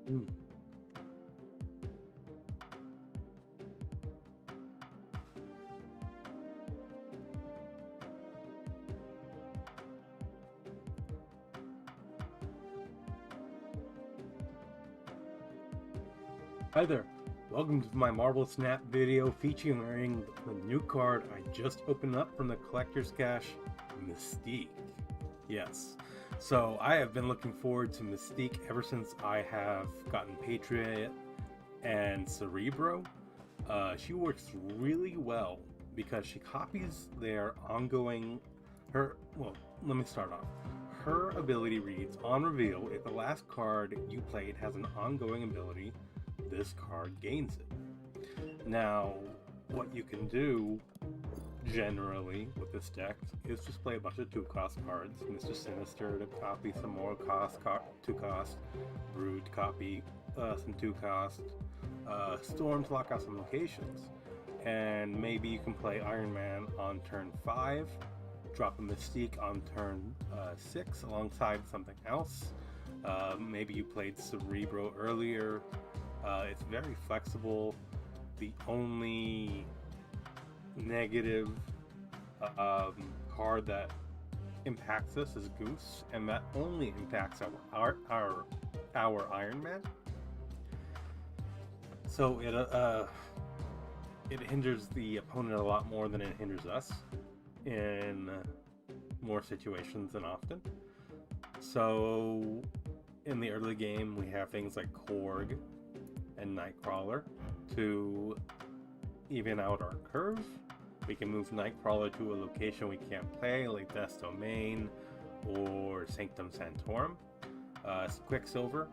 Mm. Hi there, welcome to my Marvel Snap video featuring the new card I just opened up from the Collector's Cache, Mystique. Yes, so I have been looking forward to Mystique ever since I have gotten Patriot and Cerebro. She works really well because she copies their ongoing, let me start off. Her ability reads, on reveal, if the last card you played has an ongoing ability, this card gains it. Now, what you can do generally with this deck is just play a bunch of 2-cost cards. Mr. Sinister to copy some more 2-cost, Brood to copy some 2-cost, Storm to lock out some locations, and maybe you can play Iron Man on turn 5, drop a Mystique on turn 6 alongside something else. Maybe you played Cerebro earlier. It's very flexible. The only negative card that impacts us is Goose, and that only impacts our Iron Man. So it hinders the opponent a lot more than it hinders us in more situations than often. So in the early game, we have things like Korg and Nightcrawler to even out our curve. We can move Nightcrawler to a location we can't play, like Death's Domain or Sanctum Sanctorum. Quicksilver,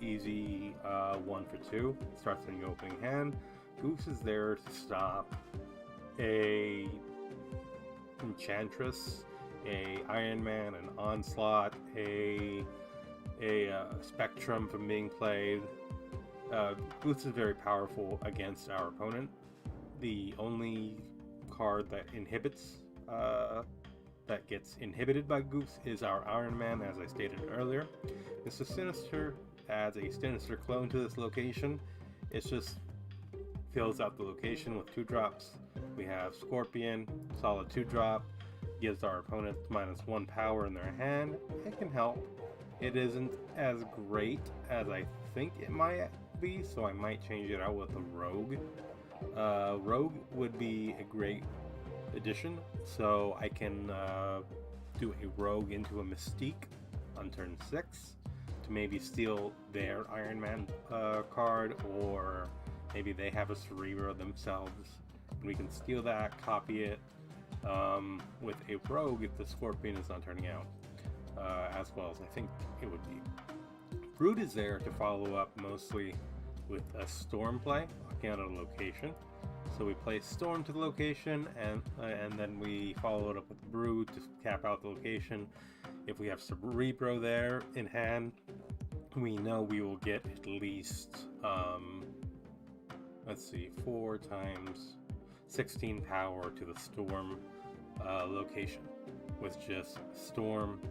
easy 1 for 2, starts in your opening hand. Goose is there to stop a Enchantress, a Iron Man, an Onslaught, a Spectrum from being played. Goose is very powerful against our opponent. The only card that inhibits that gets inhibited by Goose is our Iron Man, as I stated earlier. Mr. Sinister adds a Sinister clone to this location. It just fills out the location with 2-drops. We have Scorpion, solid 2-drop, gives our opponent -1 power in their hand. It can help. It isn't as great as I think it might be, so I might change it out with a Rogue. Rogue would be a great addition, so I can do a Rogue into a Mystique on turn 6 to maybe steal their Iron Man card, or maybe they have a Cerebro themselves, and we can steal that, copy it with a Rogue if the Scorpion is not turning out, as well as I think it would be. Brood is there to follow up mostly with a Storm play, locking out a location. So we play Storm to the location, and then we follow it up with Brood to cap out the location. If we have Cerebro there in hand, we know we will get at least, 4 times 16 power to the Storm location with just Storm,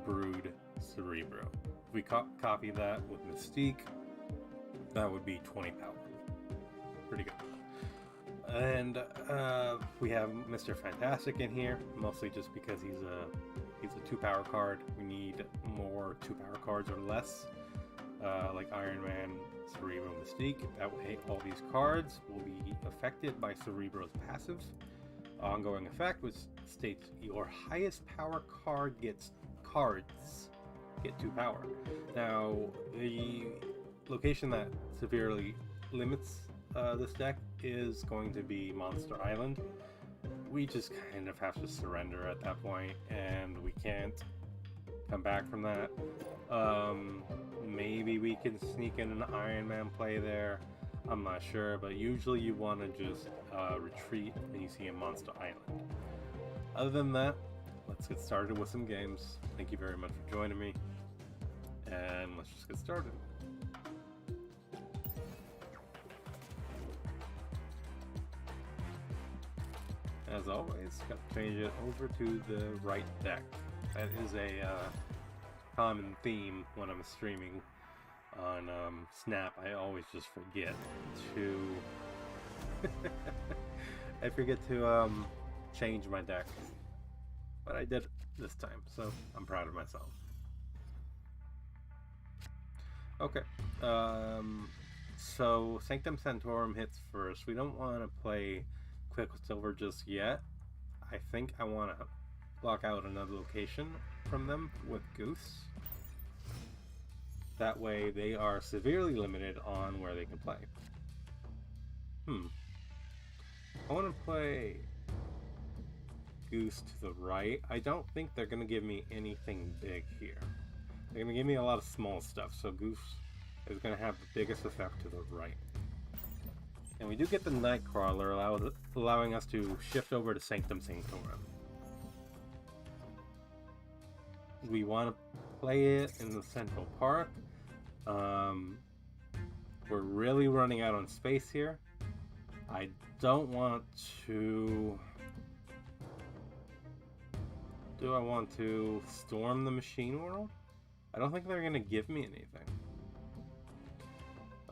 Brood, Cerebro. If we copy that with Mystique, that would be 20 power. Pretty good. And we have Mr. Fantastic in here, mostly just because he's a 2-power card. We need more 2-power cards or less, like Iron Man, Cerebro, Mystique. That way all these cards will be affected by Cerebro's passive ongoing effect, which states your highest power card gets 2 power. Now, the location that severely limits this deck is going to be Monster Island. We just kind of have to surrender at that point, and we can't come back from that. Maybe we can sneak in an Iron Man play there. I'm not sure, but usually you want to just retreat when you see a Monster Island. Other than that, let's get started with some games. Thank you very much for joining me, and let's just get started. As always, got to change it over to the right deck. That is a common theme when I'm streaming on Snap, I always just forget to I forget to change my deck, but I did this time, so I'm proud of myself. Okay, so Sanctum Sanctorum hits first. We don't want to play Quicksilver just yet. I think I want to block out another location from them with Goose. That way they are severely limited on where they can play. I want to play Goose to the right. I don't think they're going to give me anything big here. They're going to give me a lot of small stuff, so Goose is going to have the biggest effect to the right. And we do get the Nightcrawler, allowing us to shift over to Sanctum Sanctorum. We want to play it in the Central Park. We're really running out on space here. I don't want to... Do I want to storm the Machine World? I don't think they're going to give me anything.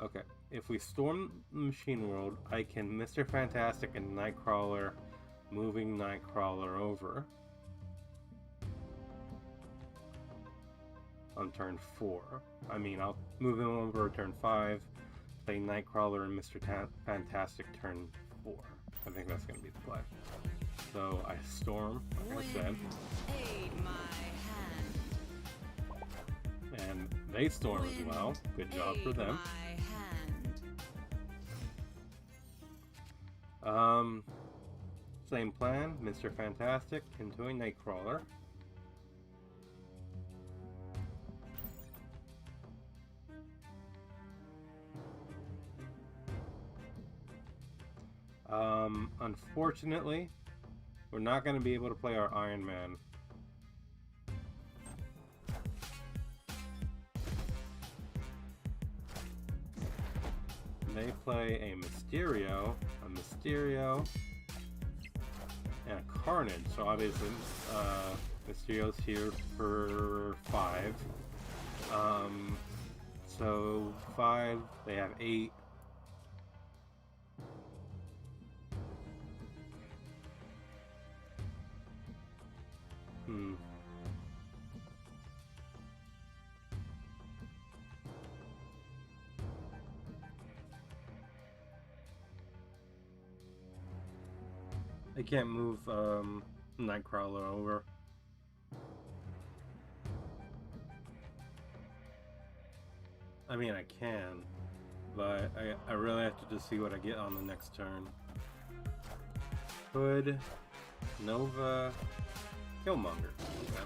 Okay, if we storm the Machine World, I can Mr. Fantastic and Nightcrawler, moving Nightcrawler over on turn 4. I mean, I'll move him over turn 5, play Nightcrawler and Mr. Fantastic turn 4. I think that's going to be the play. So I storm, like I said. And they storm as well. Good job for them. Same plan, Mr. Fantastic into a Nightcrawler. Unfortunately, we're not going to be able to play our Iron Man. They play a Mysterio, and a Carnage. So obviously, Mysterio's here for 5. So 5, they have 8. I can't move Nightcrawler over. I mean, I can, but I really have to just see what I get on the next turn. Hood, Nova, Killmonger. Okay.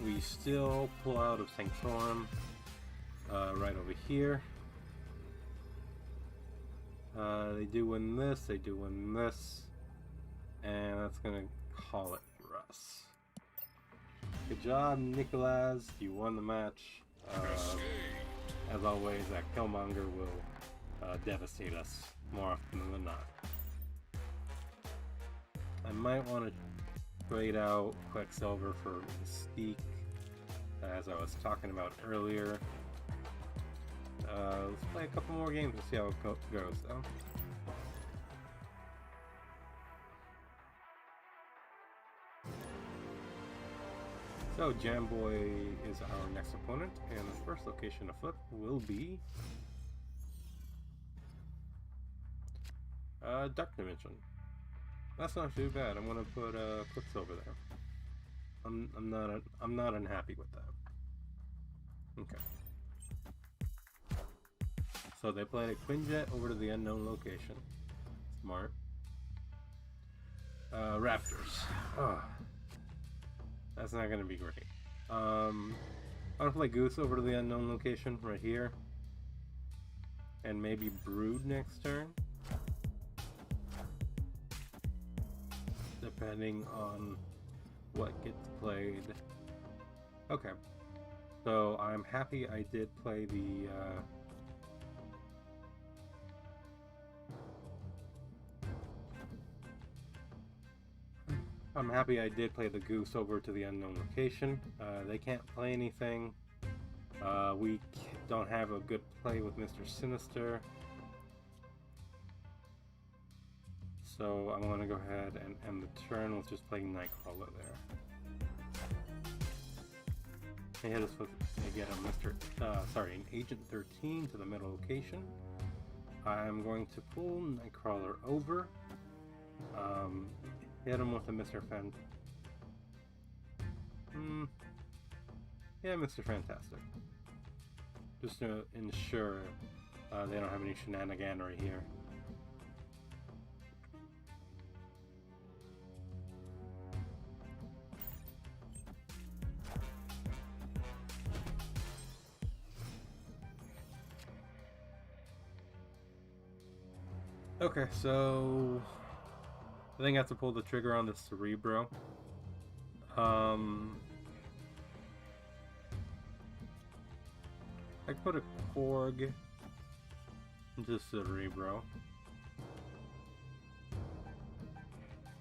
We still pull out of Sanctorum right over here. They do win this, they do win this, and that's gonna call it for us. Good job, Nicholas. You won the match. As always, that Killmonger will devastate us more often than not. I might want to trade out Quicksilver for Mystique, as I was talking about earlier. Let's play a couple more games and see how it goes, though. So, Jamboy is our next opponent, and the first location to flip will be Dark Dimension. That's not too bad. I'm gonna put Quicksilver there. I'm not unhappy with that. Okay. So they played a Quinjet over to the unknown location. Smart. Raptors. Oh, that's not gonna be great. I'm gonna play Goose over to the unknown location right here, and maybe Brood next turn, depending on what gets played. Okay, so I'm happy I did play the I'm happy I did play the goose over to the unknown location. They can't play anything. We don't have a good play with Mr. Sinister. So I'm going to go ahead and end the turn with just playing Nightcrawler there. They hit us with, again, an Agent 13 to the middle location. I'm going to pull Nightcrawler over. Hit him with a Mr. Yeah, Mr. Fantastic. Just to ensure they don't have any shenaniganery here. Okay, so I think I have to pull the trigger on the Cerebro. I could put a Korg into Cerebro.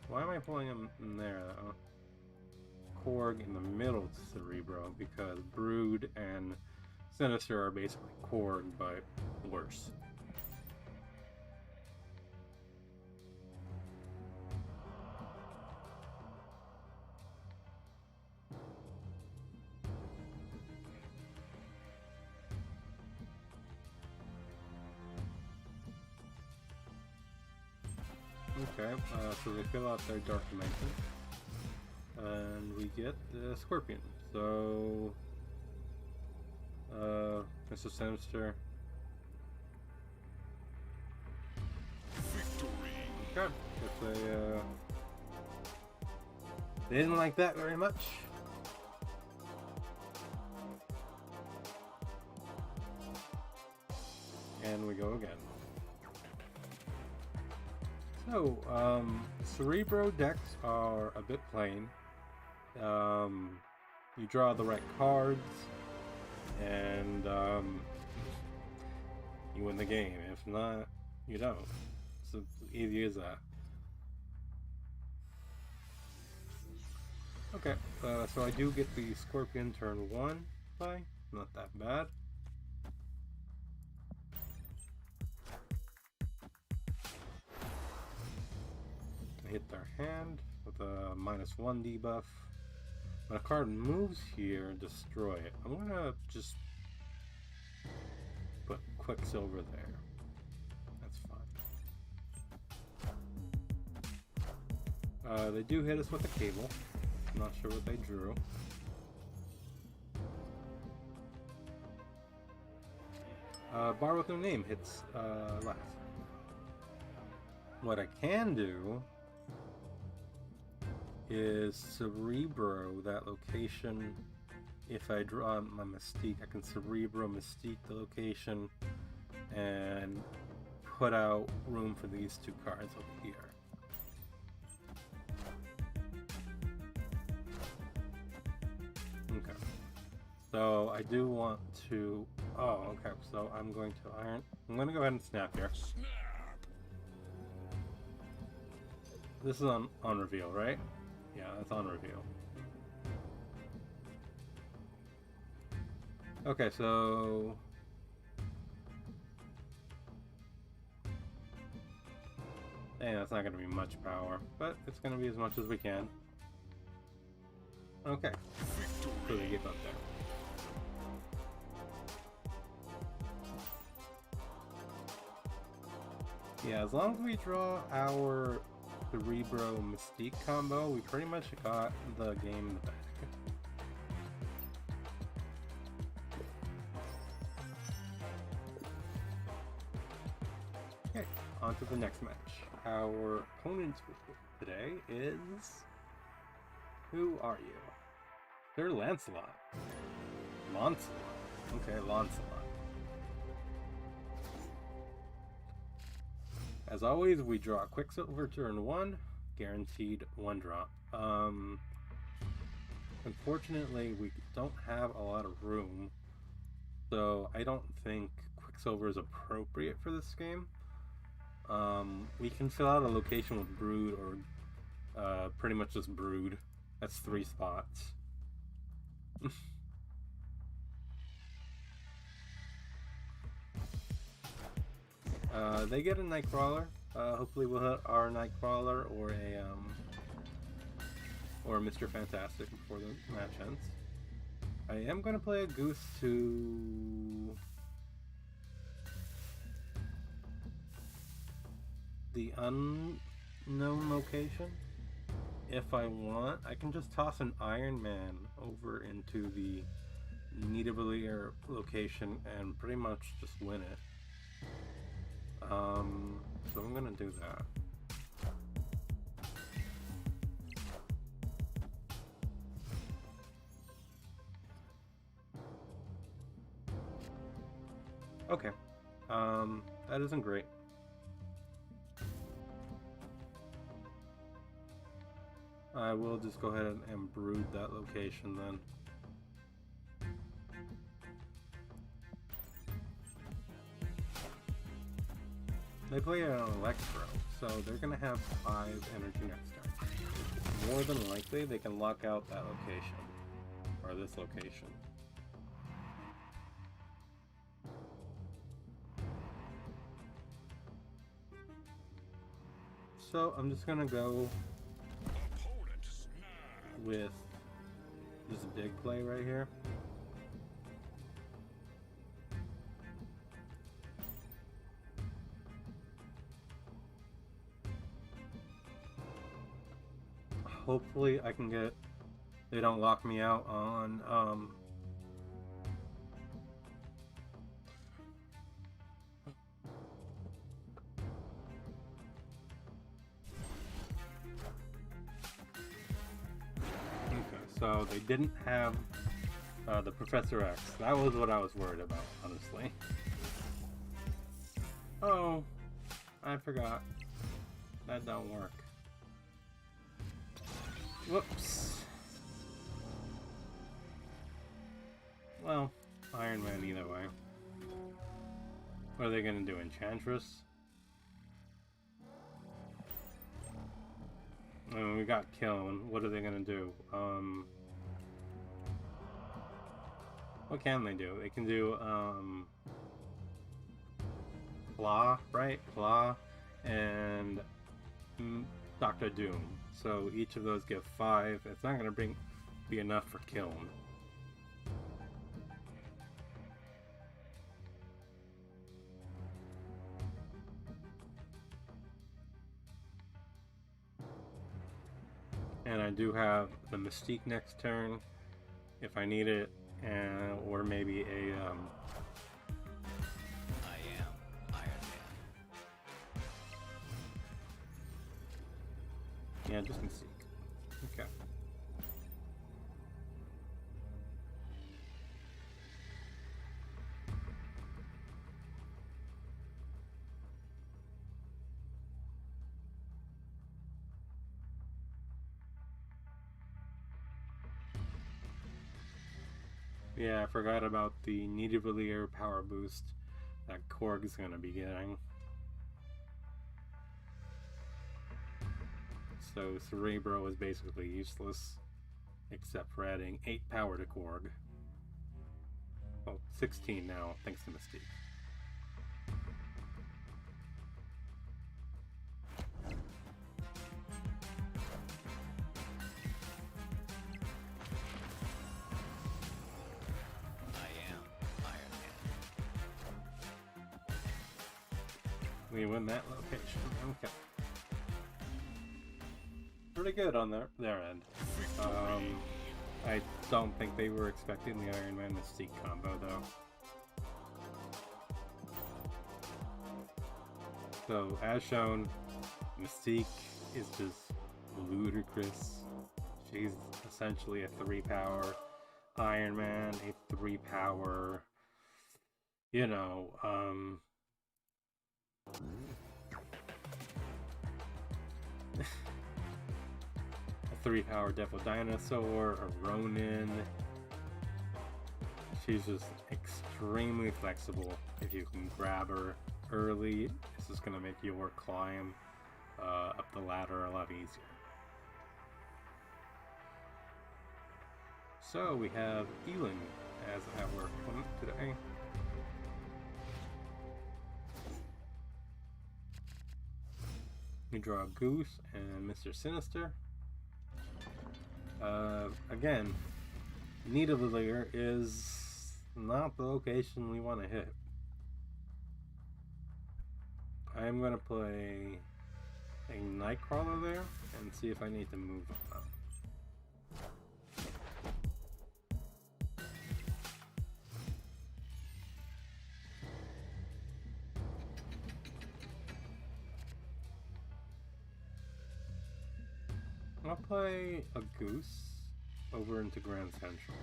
Why am I pulling him in there? Korg in the middle to Cerebro, because Brood and Sinister are basically Korg, but worse. Okay, so they fill out their Dark Dimension, and we get the Scorpion. So, Mr. Sinister. Victory. Okay, if they didn't like that very much. And we go again. So, Cerebro decks are a bit plain. You draw the right cards, and you win the game. If not, you don't. It's as easy as that. Okay, so I do get the Scorpion turn 1 play. Not that bad. Hit their hand with a -1 debuff. When a card moves here and destroy it, I'm gonna just put Quicksilver there. That's fine. They do hit us with a cable. I'm not sure what they drew. Bar with no name hits last. What I can do is Cerebro that location. If I draw my Mystique, I can Cerebro Mystique the location and put out room for these two cards over here. Okay. So I do want to. Oh, okay. So I'm going to iron. I'm going to go ahead and snap here. This is on reveal, right? Yeah, that's on reveal. Okay, so dang, that's not going to be much power, but it's going to be as much as we can. Okay, so we give up there. Yeah, as long as we draw our Cerebro Mystique combo, we pretty much got the game in the bag. Okay, on to the next match. Our opponent today is... Who are you? They're Lancelot. Lancelot. Okay, Lancelot. As always, we draw Quicksilver turn 1, guaranteed 1 drop. Unfortunately, we don't have a lot of room, so I don't think Quicksilver is appropriate for this game. We can fill out a location with Brood Pretty much just brood. That's 3 spots. They get a Nightcrawler. Hopefully we'll hit our Nightcrawler or a Mr. Fantastic before the match ends. I am gonna play a Goose to the unknown location. If I want, I can just toss an Iron Man over into the Nidavellir location and pretty much just win it. So I'm gonna do that. Okay. That isn't great. I will just go ahead and brood that location then. They play an Electro, so they're gonna have 5 energy next turn. More than likely, they can lock out that location, or this location. So I'm just gonna go with this big play right here. Hopefully I can get, they don't lock me out on so they didn't have the Professor X. That was what I was worried about, honestly. Oh, I forgot. That don't work. Whoops. Well, Iron Man either way. What are they gonna do, Enchantress? We got Kiln. What are they gonna do? What can they do? They can do, Claw, right? Claw and Dr. Doom. So each of those give 5. It's not gonna be enough for Kiln. And I do have the Mystique next turn if I need it, or maybe a I am Iron Man. yeah, just Mystique. Okay. Yeah, I forgot about the Nidavellir power boost that Korg's gonna be getting. So Cerebro is basically useless, except for adding 8 power to Korg. Well, 16 now, thanks to Mystique. We win that location. Okay. Pretty good on their end. I don't think they were expecting the Iron Man Mystique combo though. So as shown, Mystique is just ludicrous. She's essentially a 3-power. Iron Man, a 3-power. You know, a 3-power Devil Dinosaur, a Ronin. She's just extremely flexible. If you can grab her early, this is going to make your climb up the ladder a lot easier. So we have Elin as our opponent today. We draw a Goose and Mr. Sinister. Again, Nidavellir is not the location we want to hit. I'm going to play a Nightcrawler there and see if I need to move on that. I'll play a Goose over into Grand Central.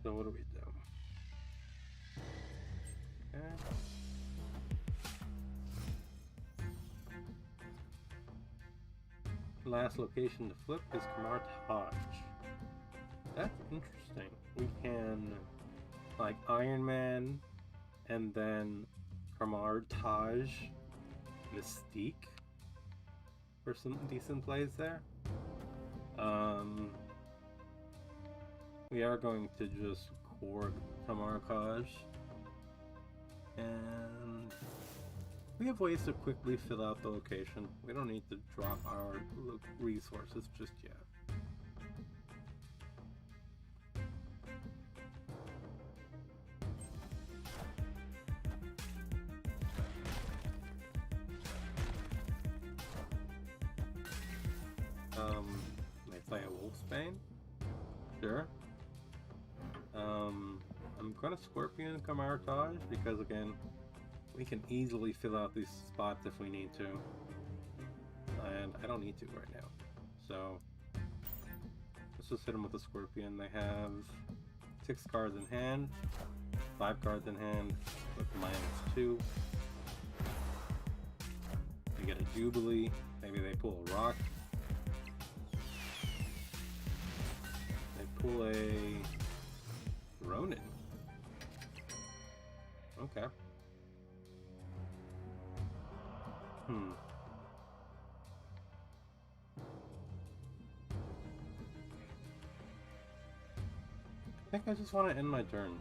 So what do we do? Okay. Last location to flip is Kamar Taj. That's interesting. We can like Iron Man and then Kamar Taj Mystique for some decent plays there. We are going to just core Kamar Taj, and we have ways to quickly fill out the location. We don't need to drop our resources just yet. They play a Wolfsbane? Sure. I'm gonna Scorpion Kamar Taj because again, we can easily fill out these spots if we need to. And I don't need to right now. So let's just hit them with the Scorpion. They have 6 cards in hand, 5 cards in hand with -2. They get a Jubilee, maybe they pull a rock. They pull a Ronin. Okay. I think I just want to end my turn.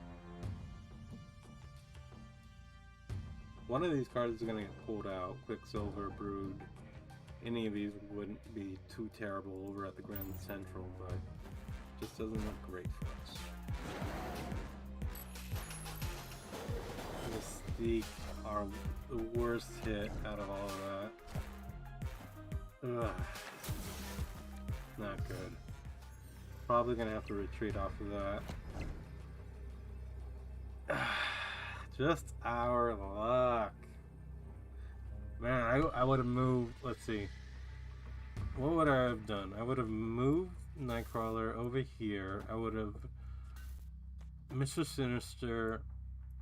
One of these cards is going to get pulled out. Quicksilver, Brood. Any of these wouldn't be too terrible over at the Grand Central, but it just doesn't look great for us. Mystique are the worst hit out of all of that. Ugh. Not good. Probably gonna have to retreat off of that. Just our luck. Man, I would have moved. Let's see. What would I have done? I would have moved Nightcrawler over here. I would have Mr. Sinister.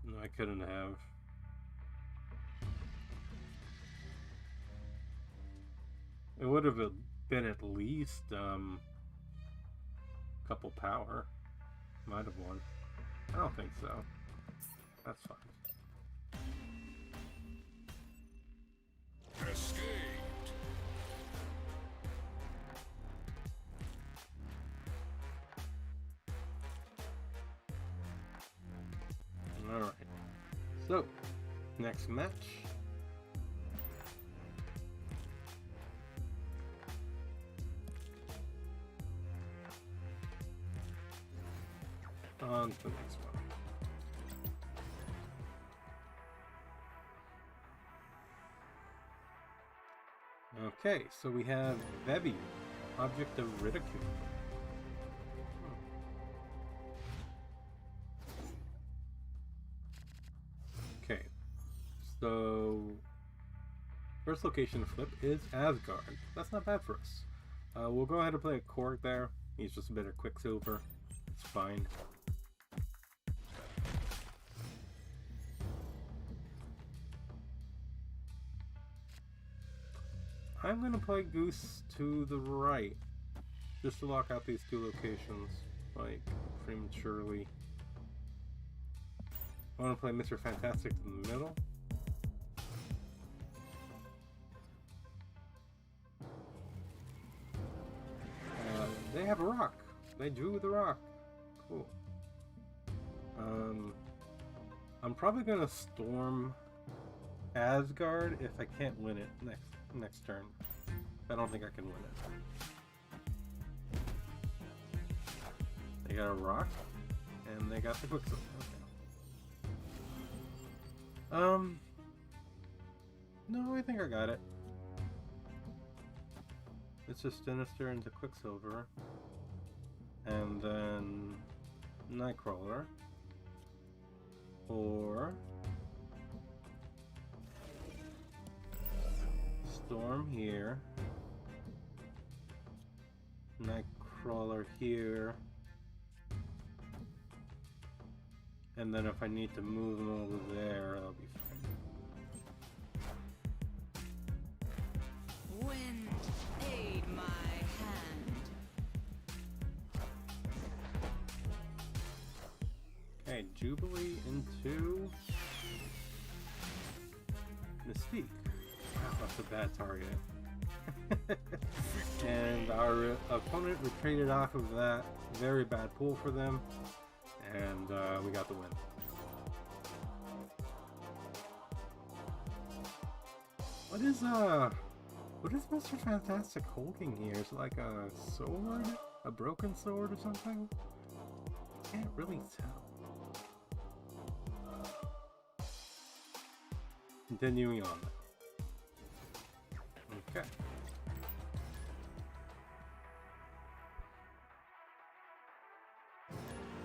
No, I couldn't have. It would have been at least couple power. Might have won. I don't think so. That's fine. Escaped. Alright. So, next match. On to the next one. Okay, so we have Vevi, Object of Ridicule. Okay, so first location to flip is Asgard. That's not bad for us. We'll go ahead and play a Korg there. He's just a bit of Quicksilver. It's fine. I'm going to play Goose to the right, just to lock out these 2 locations, like, prematurely. I want to play Mr. Fantastic in the middle. They have a rock. They drew the rock. Cool. I'm probably gonna storm Asgard if I can't win it next turn. I don't think I can win it. They got a rock, and they got the Quicksilver. Okay. No, I think I got it. It's just Sinister into Quicksilver, and then Nightcrawler, or Storm here, Nightcrawler here, and then if I need to move them over there, that'll be fine. Wind, aid my hand. Okay, Jubilee into Mystique. Wow, that's a bad target. And our opponent retreated off of that very bad pool for them, and we got the win. What is Mr. Fantastic holding here? Is it like a sword? A broken sword or something? Can't really tell. Continuing on. Okay.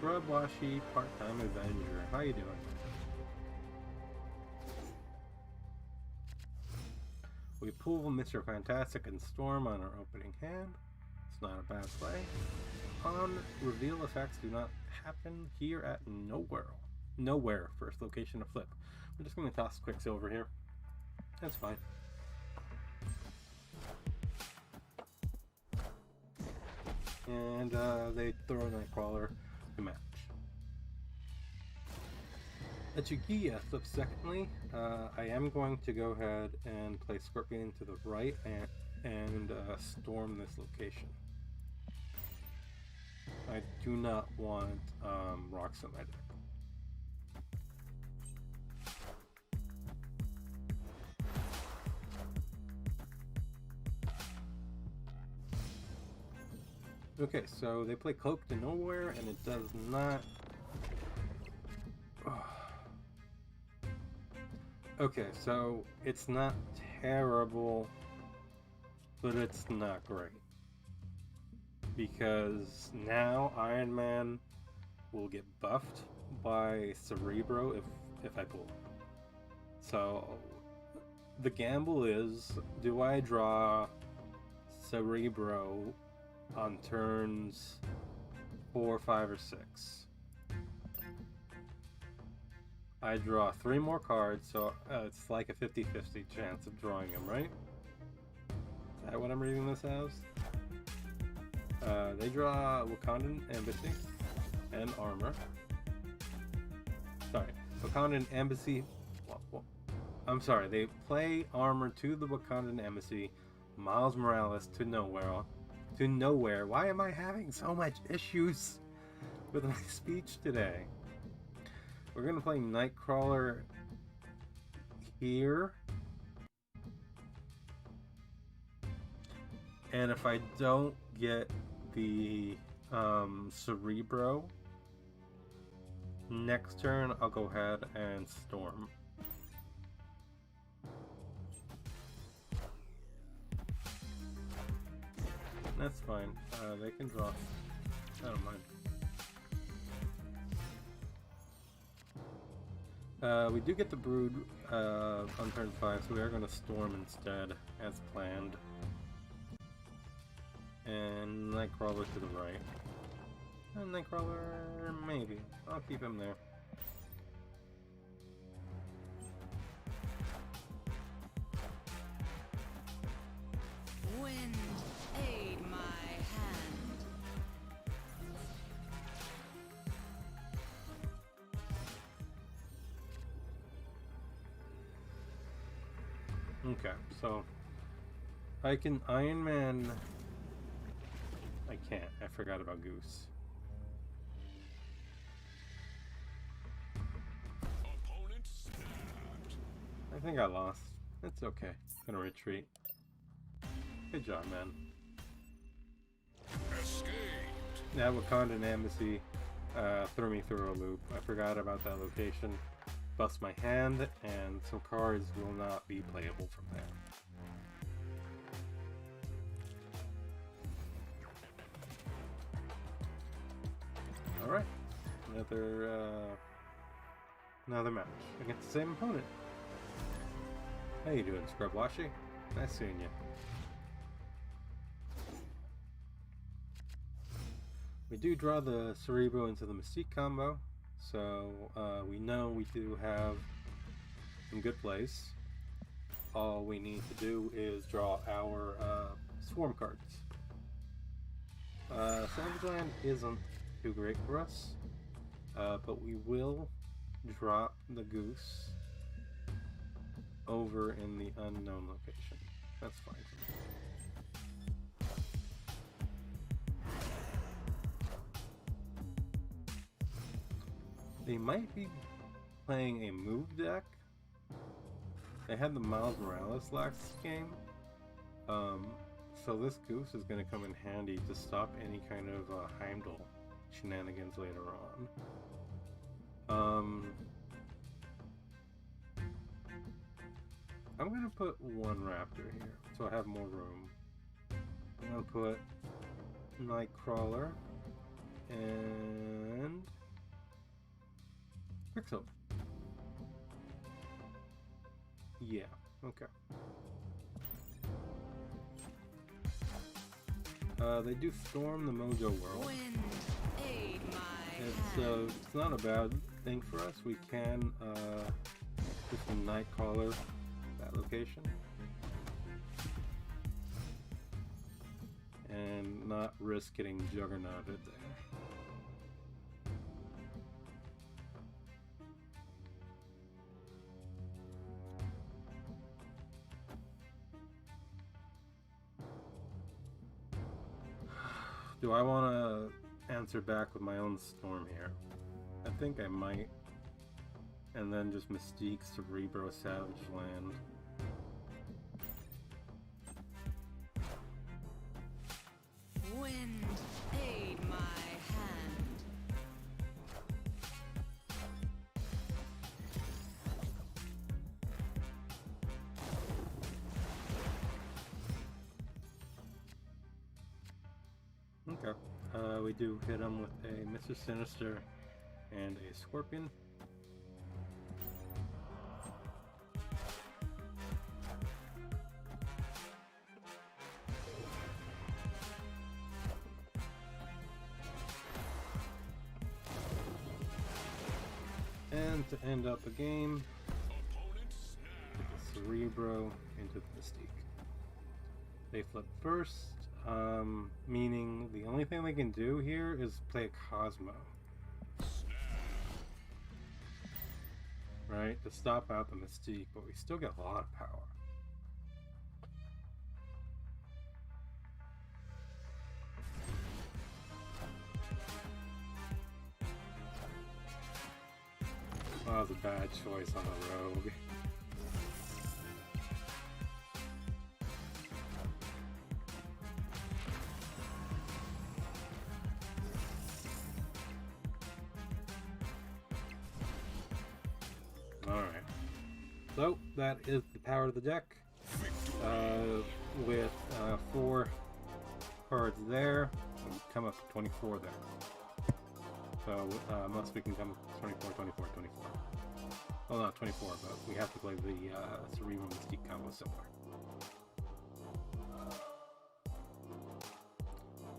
Grubwashi, part-time Avenger. How you doing? We pull Mr. Fantastic and Storm on our opening hand. It's not a bad play. On reveal effects do not happen here at Nowhere, first location to flip. We're just going to toss Quicksilver here. That's fine. And they throw Nightcrawler to match. Achugia flips secondly. I am going to go ahead and play Scorpion to the right and storm this location. I do not want rocks in my deck. Okay, so they play Cloak to Nowhere, and it does not... Okay, so it's not terrible, but it's not great. Because now Iron Man will get buffed by Cerebro if I pull. So the gamble is, do I draw Cerebro on turns 4, 5, or 6? I draw 3 more cards, so it's like a 50-50 chance of drawing them, right? Is that what I'm reading this as? They draw Wakandan Embassy and Armor. Sorry, Wakandan Embassy. I'm sorry, they play Armor to the Wakandan Embassy, Miles Morales to Nowhere. Why am I having so much issues with my speech today? We're gonna play Nightcrawler here. And if I don't get the Cerebro next turn, I'll go ahead and Storm. That's fine. They can draw. I don't mind. We do get the Brood on turn 5, so we are going to Storm instead, as planned. And Nightcrawler to the right. And Nightcrawler, maybe. I'll keep him there. Wind, aid my hand. Okay, so I can Iron Man. I can't. I forgot about Goose. Opponent snapped. I think I lost. It's okay. Gonna retreat. Good job, man. Escaped. That Wakandan embassy threw me through a loop. I forgot about that location. Bust my hand, and some cards will not be playable from there. Alright. Another match against the same opponent. How you doing, Scrubwashy? Nice seeing you. We do draw the Cerebro into the Mystique combo, so we know we do have some good plays. All we need to do is draw our Swarm cards. Savage Land isn't too great for us, but we will drop the Goose over in the unknown location. That's fine for me. They might be playing a move deck. They had the Miles Morales last game. So this Goose is going to come in handy to stop any kind of Heimdall shenanigans later on. I'm going to put one Raptor here, so I have more room. I'm going to put Nightcrawler and Quicksilver. Yeah, okay. They do storm the Mojo World. Wind, aid my hand. It's not a bad thing for us. We can just a Nightcrawler that location and not risk getting Juggernauted there. Do I want to answer back with my own storm here? I think I might. And then just Mystique, Cerebro, Savage Land. Wind, aid my hand. Okay. We do hit him with a Mr. Sinister and a Scorpion. And to end up the game, with the Cerebro into the Mystique. They flip first, meaning the only thing they can do here is play a Cosmo. Right, to stop out the Mystique, but we still get a lot of power. That was a bad choice on the rogue. Alright. So, that is the power of the deck. With 4 cards there, we come up to 24 there. So, unless we can come 24, 24, 24. Well, not 24, but we have to play the Cerebro Mystique combo somewhere.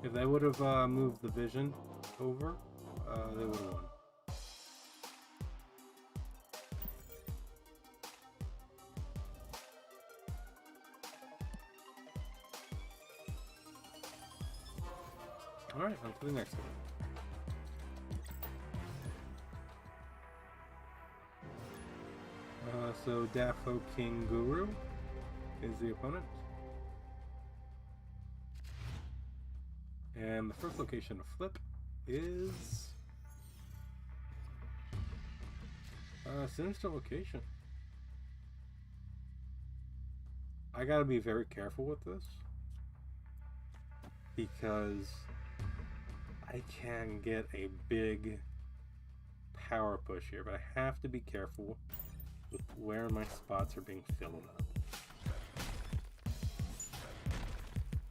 If they would have moved the Vision over, they would have won. Alright, on to the next one. So Dafo King Guru is the opponent. And the first location to flip is sinister location. I gotta be very careful with this because I can get a big power push here, but I have to be careful with where my spots are being filled up.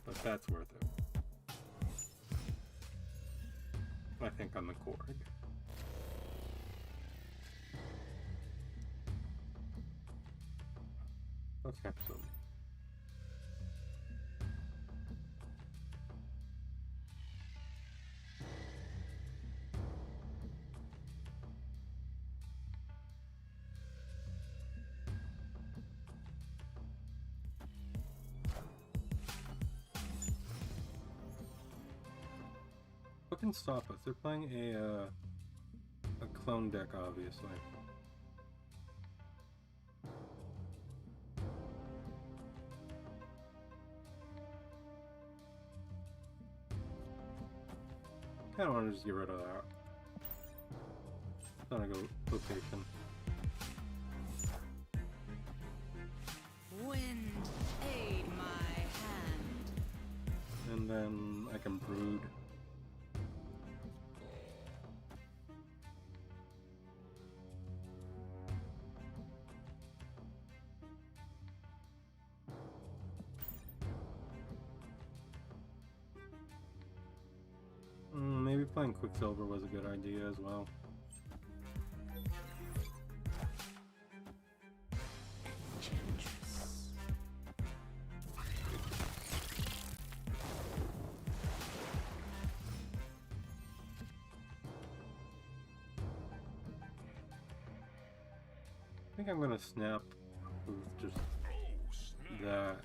But that's worth it. I think on the Korg. Let's have some. What can stop us? They're playing a clone deck, obviously. Kind of want to just get rid of that. Then I go location. Wind, aid my hand. And then I can brood. Maybe playing Quicksilver was a good idea as well. I think I'm gonna snap with just that.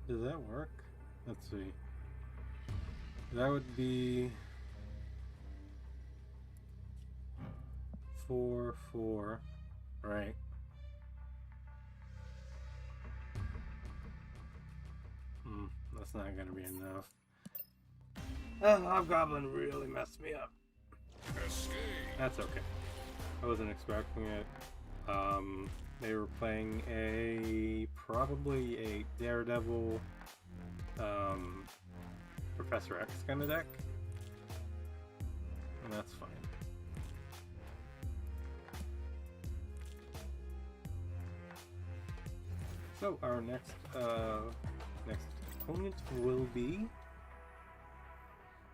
Does that work? Let's see. That would be 4/4, right? That's not gonna be enough. Hobgoblin really messed me up. Escape. That's okay. I wasn't expecting it. They were playing probably a Daredevil, Professor X kind of deck, and that's fine. So our next opponent will be,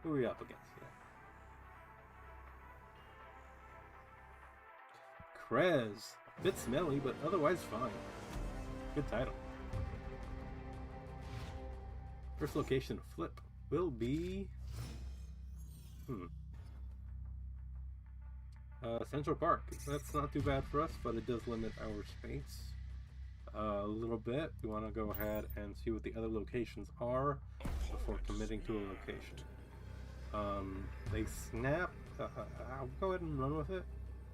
who are we up against here? Krez. Bit smelly, but otherwise fine. Good title. First location to flip will be Central Park. That's not too bad for us, but it does limit our space a little bit. We want to go ahead and see what the other locations are before committing to a location. They snap. I'll go ahead and run with it.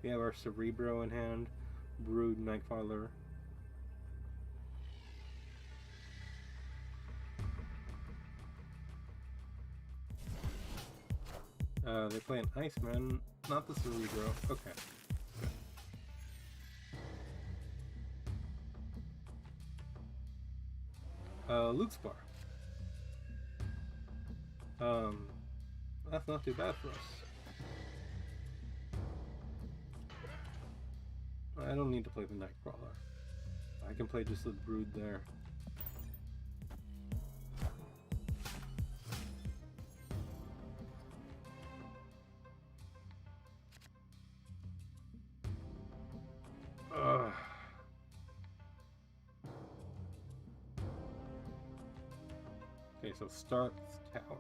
We have our Cerebro in hand. Brood, Nightfather. They play an Iceman, not the Cerebro. Okay. Loot Spar. That's not too bad for us. I don't need to play the Nightcrawler. I can play just the Brood there. Okay, so start tower.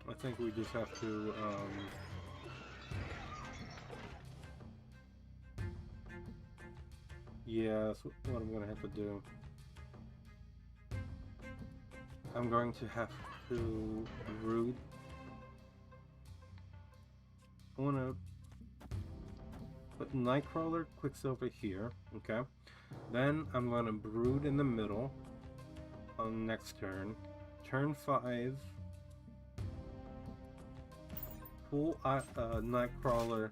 I think we just have to, yeah, that's what I'm gonna have to do. I'm going to have to brood. I wanna put Nightcrawler, Quicksilver here, okay? Then I'm gonna brood in the middle on next turn. Turn 5. Pull Nightcrawler.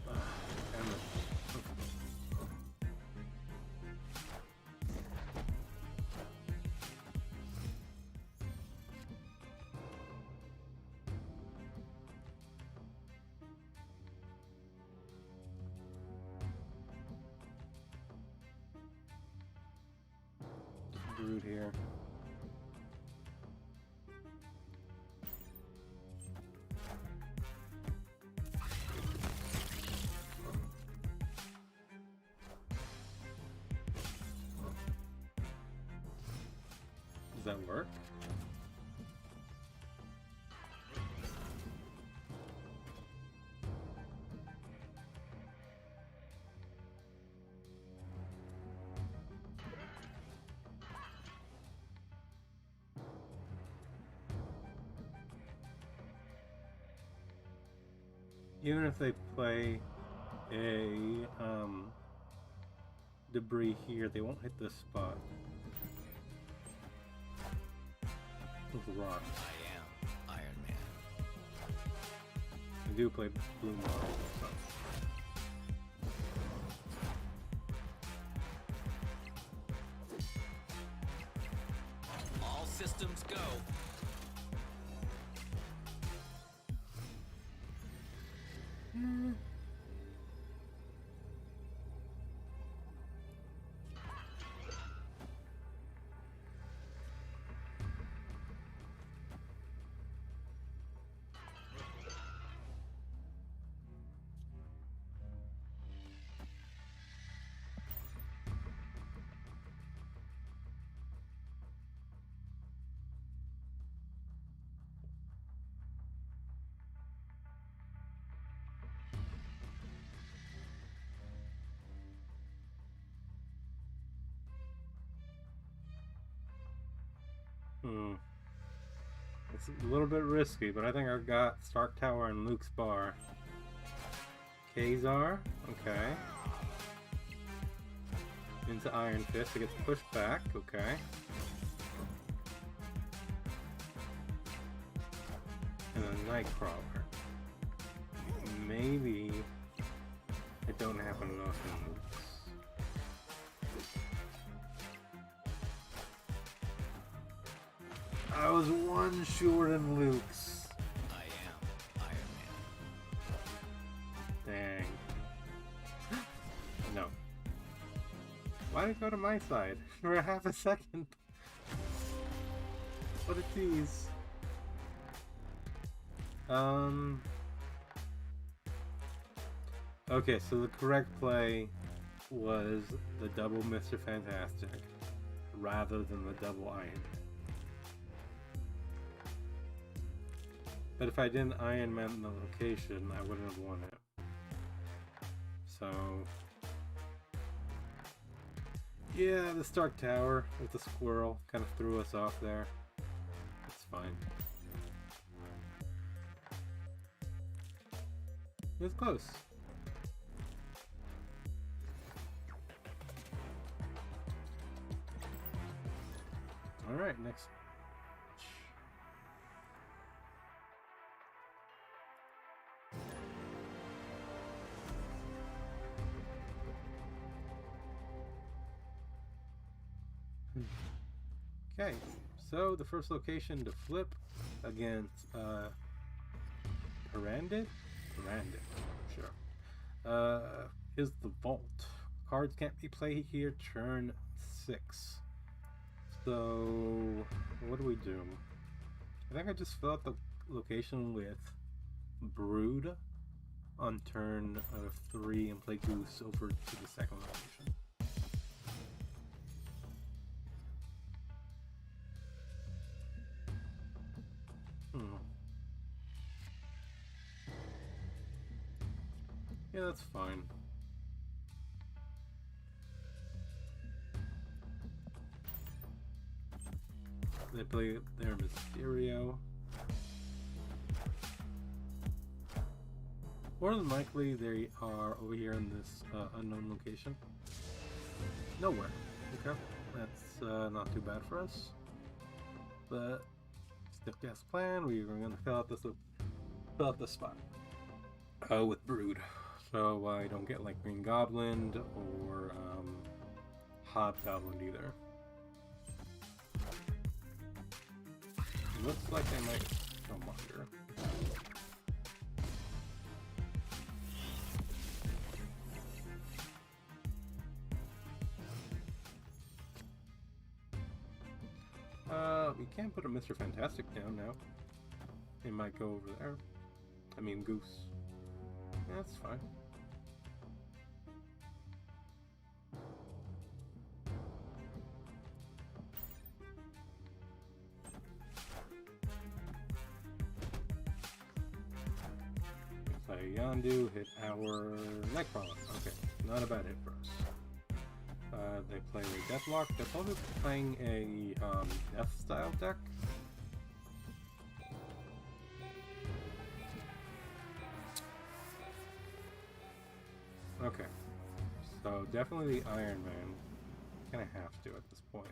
Damn it. Brood here. Does that work? Even if they play a debris here, they won't hit this spot. With rock. I am Iron Man. I do play blue model, so. All systems go. It's a little bit risky, but I think I've got Stark Tower and Luke's Bar. Kazar, okay. Into Iron Fist, it gets pushed back, okay. And a Nightcrawler. Maybe it don't happen enough in Luke's. I was one short in Luke's. I am Iron Man. Dang. No. Why did it go to my side for a half a second? What a tease. Okay, so the correct play was the double Mr. Fantastic rather than the double Iron Man. But if I didn't Iron Man the location, I wouldn't have won it. So, yeah, the Stark Tower with the squirrel kind of threw us off there. It's fine. It was close. Alright, next. Okay, so the first location to flip against Parandit, sure, is the Vault. Cards can't be played here turn 6. So what do we do? I think I just fill out the location with Brood on turn 3 and play Goose over to the second location. Yeah, that's fine. They play their Mysterio. More than likely, they are over here in this unknown location. Nowhere. Okay, that's not too bad for us. But stick to this plan. We're going to fill out this spot with Brood, so I don't get like Green Goblin or Hobgoblin either. Looks like they might come under. We can't put a Mr. Fantastic down now. They might go over there. I mean, Goose. Yeah, that's fine. Play Yondu, hit our Nightcrawler. Okay, not a bad hit for us. They play Deathlock. They're probably playing a Death style deck. Okay, so definitely the Iron Man. Kinda have to at this point.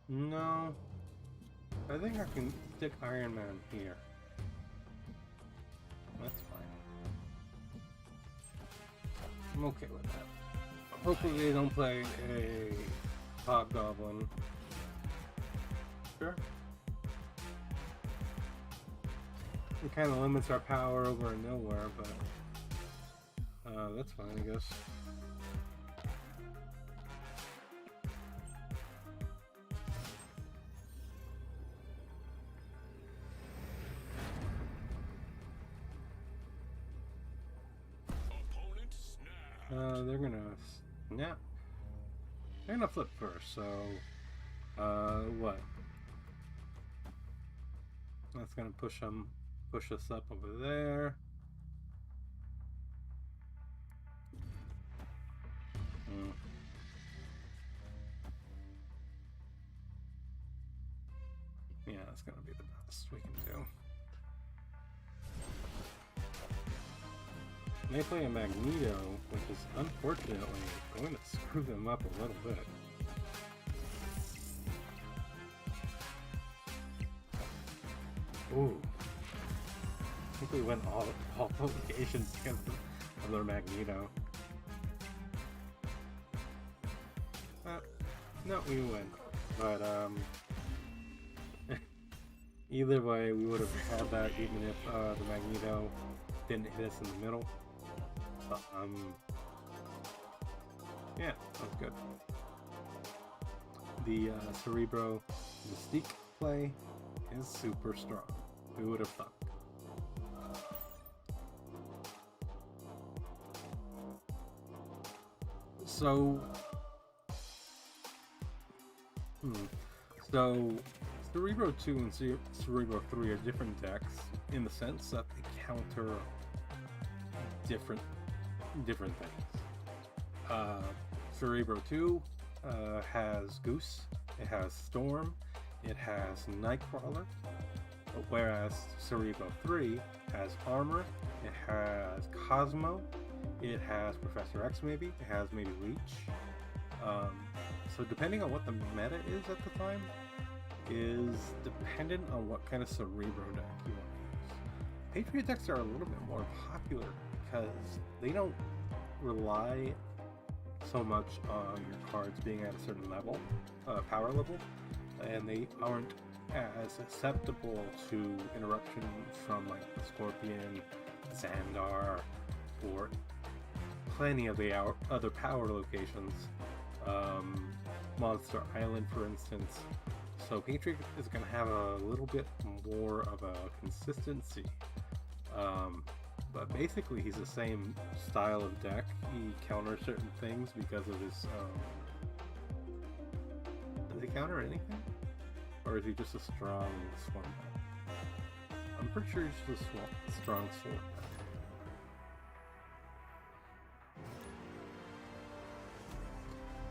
No, I think I can stick Iron Man here. That's fine. I'm okay with that. Hopefully they don't play a Hobgoblin. Sure. It kind of limits our power over nowhere, but that's fine, I guess. They're gonna snap. They're gonna flip first, so what? That's gonna push us up over there. Yeah, that's gonna be the best we can do. They play a Magneto, which is unfortunately going to screw them up a little bit. Ooh. I think we went all locations because of their Magneto. No, we win. But, either way, we would have had that even if the Magneto didn't hit us in the middle. Yeah, that was good. The Cerebro Mystique play is super strong. Who would have thought? So Cerebro 2 and Cerebro 3 are different decks in the sense that they counter different things. Cerebro 2 has Goose, it has Storm, it has Nightcrawler, whereas Cerebro 3 has Armor, it has Cosmo, it has Professor X maybe, it has maybe Leech. So depending on what the meta is at the time, is dependent on what kind of Cerebro deck you want to use. Patriot decks are a little bit more popular because they don't rely so much on your cards being at a certain level, power level, and they aren't as susceptible to interruption from like Scorpion, Xandar, or plenty of the other power locations. Monster Island, for instance. So Patriot is going to have a little bit more of a consistency. But basically he's the same style of deck. He counters certain things because of his counter anything? Or is he just a strong swarm bat? I'm pretty sure he's just a strong swarm bat.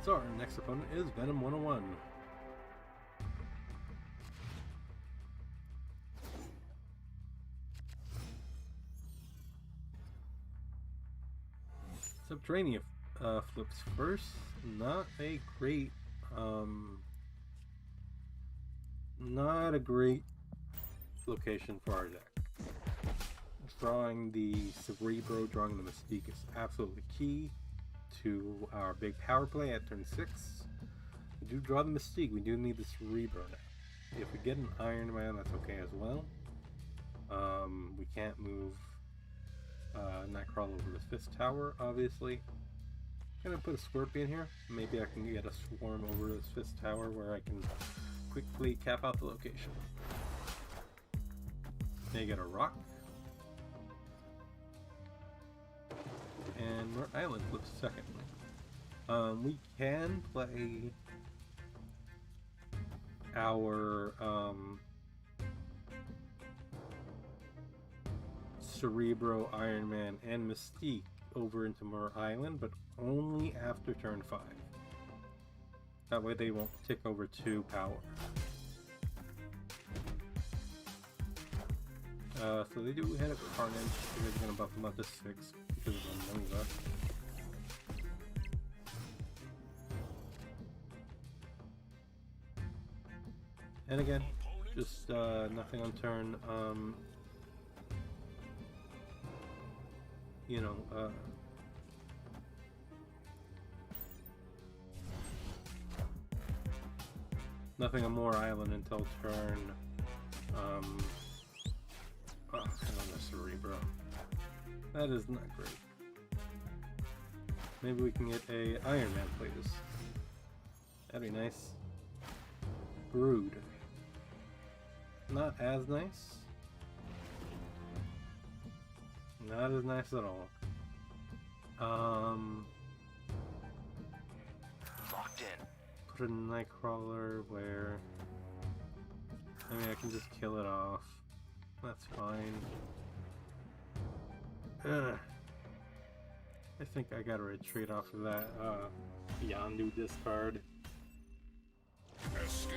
So our next opponent is Venom 101. Subterranean flips first. Not a great, not a great location for our deck. Drawing the Cerebro, drawing the Mystique is absolutely key to our big power play at turn 6. We do draw the Mystique, we do need the Cerebro now. If we get an Iron Man, that's okay as well. We can't move Nightcrawler over the Fist Tower, obviously. I'm gonna put a Scorpion here. Maybe I can get a Swarm over this Fist Tower where I can quickly cap out the location. They get a Rock. And North Island flips second. We can play our Cerebro, Iron Man, and Mystique over into Mer Island, but only after turn 5. That way they won't tick over 2 power. So they do hit a Carnage. They're going to buff them up to 6 because of the Nova. And again, just nothing on turn. You know, nothing on Moore Island until turn. Oh, on the Cerebro. That is not great. Maybe we can get a Iron Man, please. That'd be nice. Brood. Not as nice. Not as nice at all. Locked in. Put a Nightcrawler where... I mean, I can just kill it off. That's fine. Ugh. I think I gotta retreat off of that Yondu discard. Escape.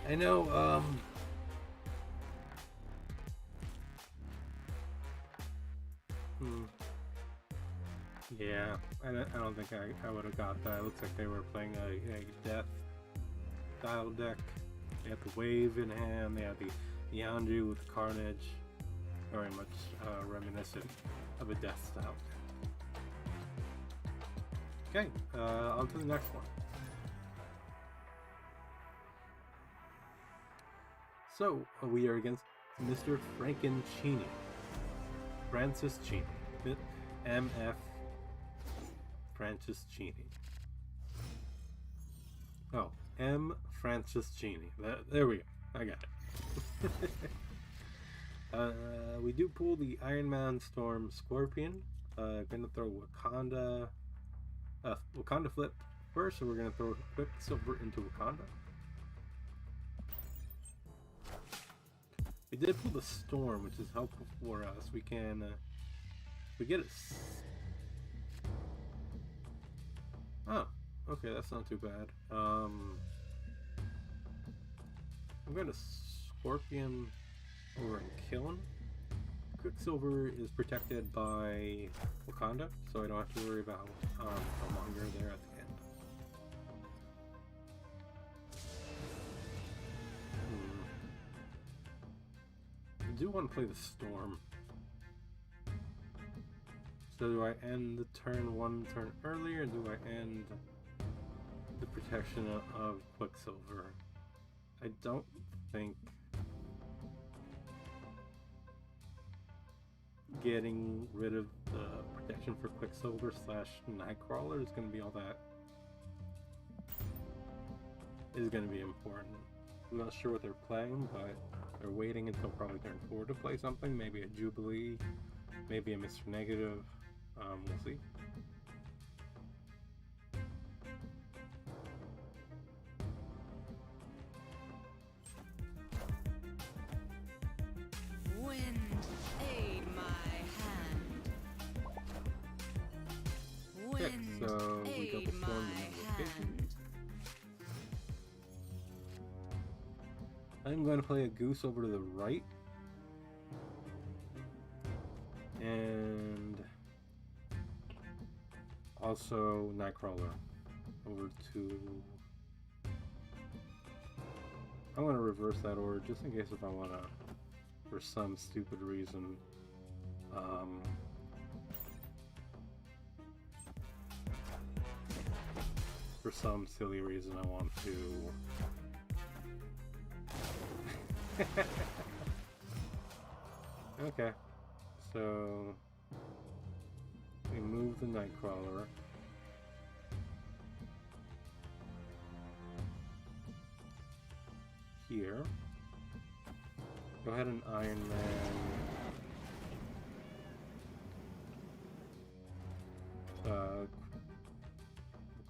I know, yeah, I don't think I would have got that. It looks like they were playing a death style deck. They had the Wave in hand, they had the Yondu with Carnage. Very much reminiscent of a death style deck. Okay, on to the next one. So, we are against Mr. Franceschini. Franceschini. MF Franceschini. Oh, M. Franceschini. There we go. I got it. We do pull the Iron Man Storm Scorpion. Gonna throw Wakanda flip first, so we're gonna throw Quicksilver into Wakanda. We did pull the Storm, which is helpful for us. We can, we get it. Oh, okay, that's not too bad. I'm going to Scorpion over and kill him. Quicksilver is protected by Wakanda, so I don't have to worry about Killmonger there at the end. I do want to play the Storm. So do I end the turn 1 turn earlier, or do I end the protection of Quicksilver? I don't think getting rid of the protection for Quicksilver / Nightcrawler is going to be all that is going to be important. I'm not sure what they're playing, but they're waiting until probably turn 4 to play something. Maybe a Jubilee, maybe a Mr. Negative. We'll see. I'm going to play a goose over to the right. And also Nightcrawler over to... I'm going to reverse that order just in case if I want to, for some stupid reason, for some silly reason I want to... Okay, so we move the Nightcrawler. Here. Go ahead and Iron Man.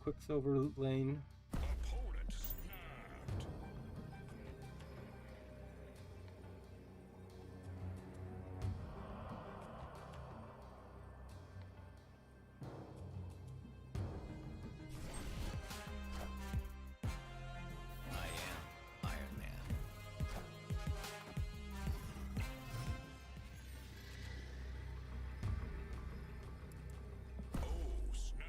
Quicksilver lane. Opponent snapped. I am Iron Man. Oh, snap.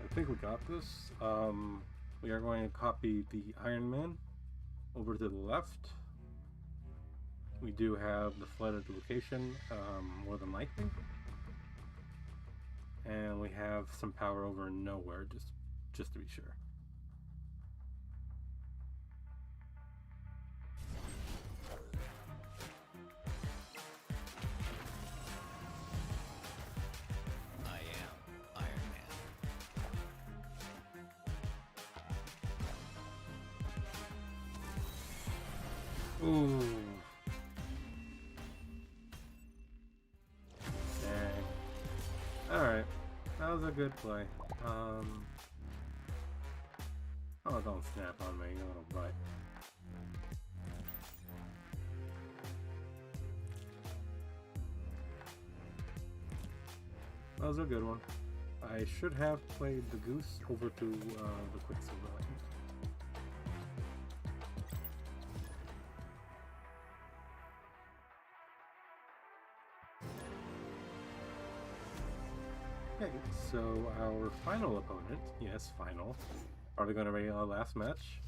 I think we got this. We are going to copy the Iron Man over to the left. We do have the flooded location, more than likely. And we have some power over nowhere, just to be sure. I am Iron Man. Ooh. Dang. Alright. That was a good play. Oh, don't snap on me, you little butt. That was a good one. I should have played the goose over to the Quicksilver lane. Okay, so our final opponent, yes, final, probably going to be our last match,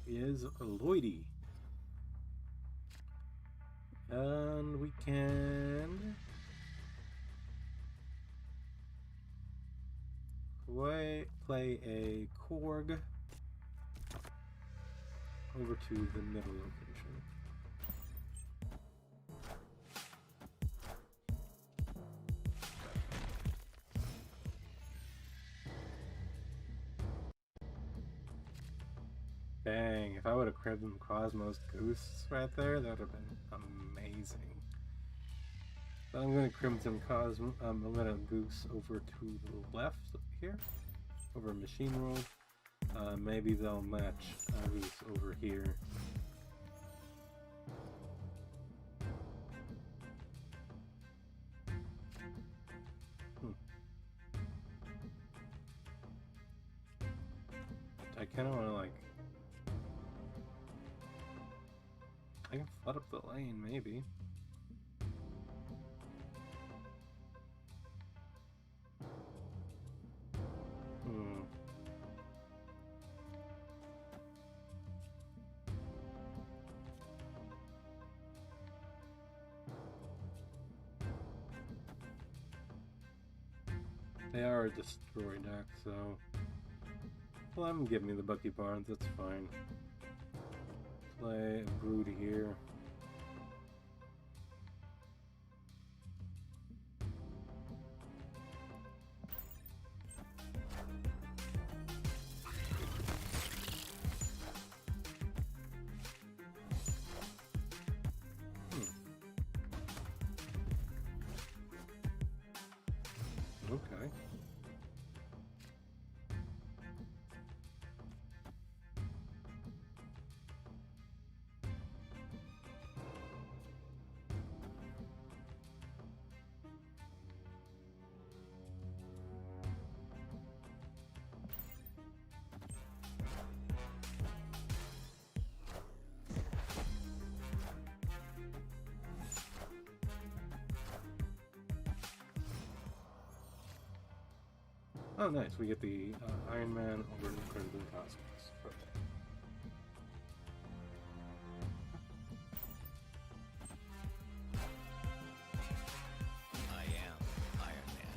is Lloydie. And we can play a Korg over to the middle location. Dang, if I would have cribbed Cosmos Goose right there, that would have been amazing. But I'm going to Crimson Cosmo, I'm going to Goose over to the left here, over Machine World. Maybe they'll match Goose over here. I kind of want to like... I can flood up the lane, maybe. They are a destroy deck, so... Well, I'm giving me the Bucky Barnes, that's fine. Play a Brood here. Okay. Oh, nice. We get the Iron Man over in Incredible Cosmos. Perfect. I am Iron Man.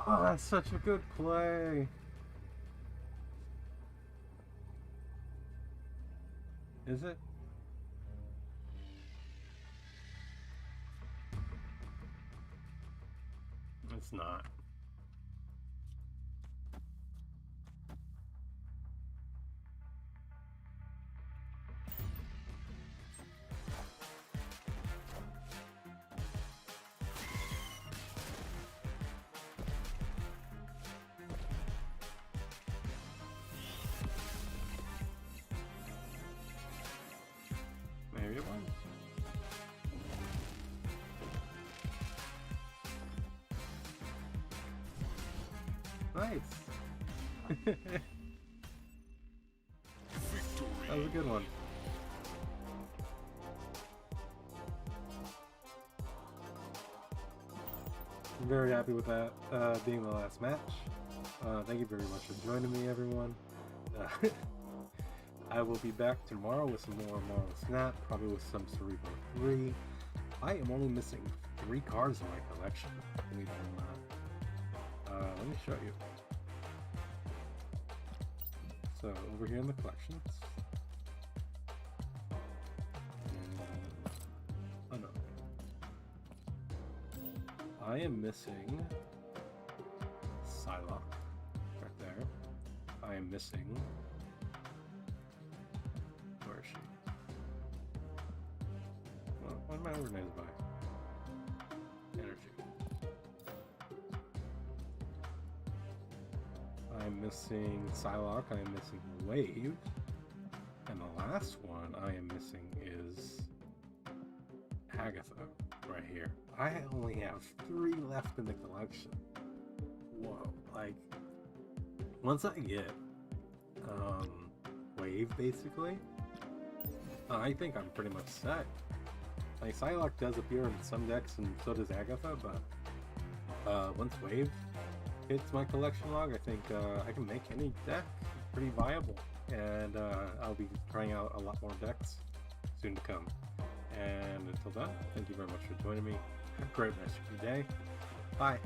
Oh, that's such a good play. Is it? It's not. Maybe it was. Nice. That was a good one. I'm very happy with that being the last match. Thank you very much for joining me, everyone. I will be back tomorrow with some more Marvel Snap, probably with some Cerebro 3. I am only missing 3 cards in my collection, believe it or not. Let me show you. So, over here in the collections. Oh no. I am missing Psylocke, right there. I am missing... Where is she? Well, what am I organized by? Energy. I'm missing Psylocke, I am missing Wave, and the last one I am missing is Agatha, right here. I only have 3 left in the collection. Whoa, like, once I get Wave, basically, I think I'm pretty much set. Like, Psylocke does appear in some decks, and so does Agatha, but once Wave hits my collection log, I think I can make any deck pretty viable, and I'll be trying out a lot more decks soon to come. And until then, thank you very much for joining me. Have a great rest of your day. Bye.